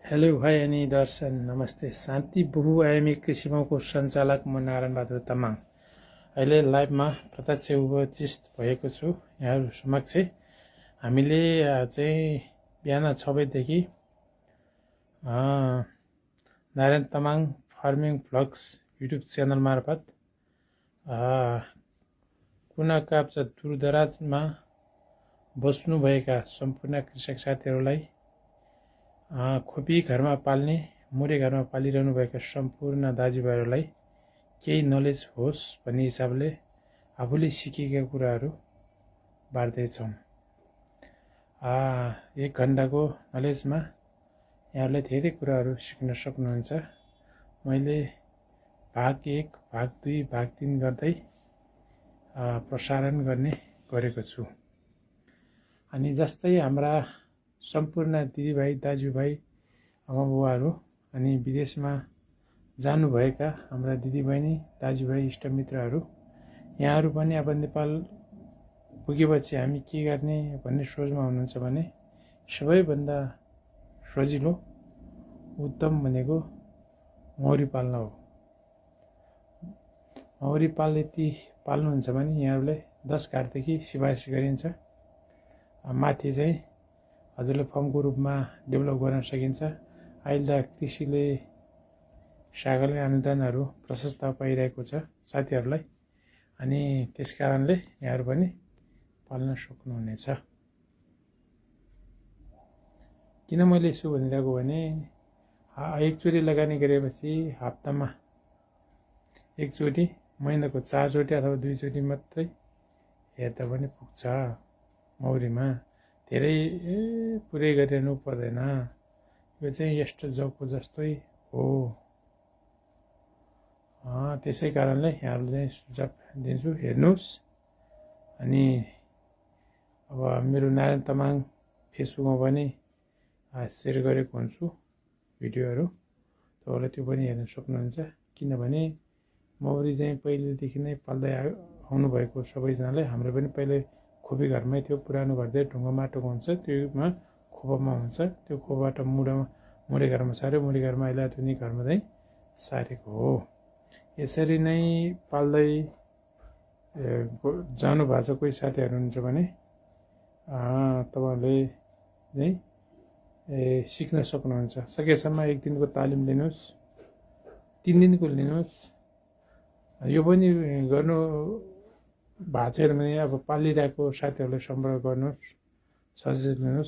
Hello भाइ अनि दर्शन नमस्ते। शान्ति बहुआयामी कृषिमाको सञ्चालक म नारायण बहादुर तामाङ अहिले लाइभमा प्रत्यक्ष उपस्थित भएको छु यहाँहरू समक्ष। हामीले चाहिँ बिहान 6 बजेदेखि Narayan Tamang farming vlogs YouTube channel मार्फत कुना काप्चा दूरदराजमा बस्नुभएका सम्पूर्ण कृषक साथीहरूलाई खोपी घरमा पाल्ने मुरे घरमा पालिरहनु भएका सम्पूर्ण दाजुभाइहरूलाई केही नलेज होस् भन्ने हिसाबले आफूले सिकेका कुराहरू बाँड्दैछौँ। 1 घन्टाको नलेजमा यहाँहरूले धेरै कुराहरू सिक्न सक्नुहुन्छ। मैले भाग 1, भाग 2, भाग 3 गर्दै प्रसारण गरेको छु। अनि जस्तै हाम्रा सम्पूर्ण दिदीभाइ दाजुभाइ आमाबुवाहरू अनि विदेशमा जानुभएका हाम्रा दिदीबहिनी दाजुभाइ इष्टमित्रहरू यहाँहरू पनि अब नेपाल पुगेपछि हामी के गर्ने भन्ने सोचमा हुनुहुन्छ भने सबैभन्दा सजिलो उत्तम भनेको मौरी पाल्न हो। मौरी पाल्नुहुन्छ भने यहाँहरूलाई 10 घाटदेखि सिफारिस गरिन्छ। माथि चाहिँ हजुरले फर्मको रूपमा डेभलप गर्न सकिन्छ। अहिले त कृषिले सागरले अनुदानहरू प्रशस्त पाइरहेको छ साथीहरूलाई, अनि त्यस कारणले यहाँहरू पनि पाल्न सक्नुहुनेछ। किन मैले यसो भनिरहेको भने एकचोटि लगानी गरेपछि हप्तामा एकचोटि, महिनाको 4 चोटि अथवा 2 चोटि मात्रै हेर्दा पनि पुग्छ। मौरीमा धेरै पुरै गरिरहनु पर्दैन। यो चाहिँ यस्तो जौको जस्तै हो। त्यसै कारणले यहाँहरूले चाहिँ सुझाव दिन्छु, हेर्नुहोस्। अनि अब मेरो नारायण तामाङ फेसबुकमा पनि सेयर गरेको हुन्छु भिडियोहरू, तपाईँलाई त्यो पनि हेर्न सक्नुहुन्छ। किनभने मौरी चाहिँ पहिलेदेखि नै पाल्दै आउनुभएको सबैजनाले, हाम्रो पनि पहिले खोपी घरमै थियो। पुरानो घर चाहिँ ढुङ्गा माटोको हुन्छ, त्योमा खोपामा हुन्छ। त्यो खोबाट मुरे घरमा सार्यो, मुरे घरमा अहिले आधुनिक घरमा चाहिँ सारेको हो। यसरी नै पाल्दै जानु भएको छ कोही साथीहरू हुनुहुन्छ भने तपाईँहरूले चाहिँ सिक्न सक्नुहुन्छ। सकेसम्म 1 दिनको तालिम लिनुहोस्, 3 दिनको लिनुहोस्। यो पनि गर्नु भएको छैन भने अब पालिरहेको साथीहरूलाई सम्पर्क गर्नुहोस्, सजेस्ट लिनुहोस्।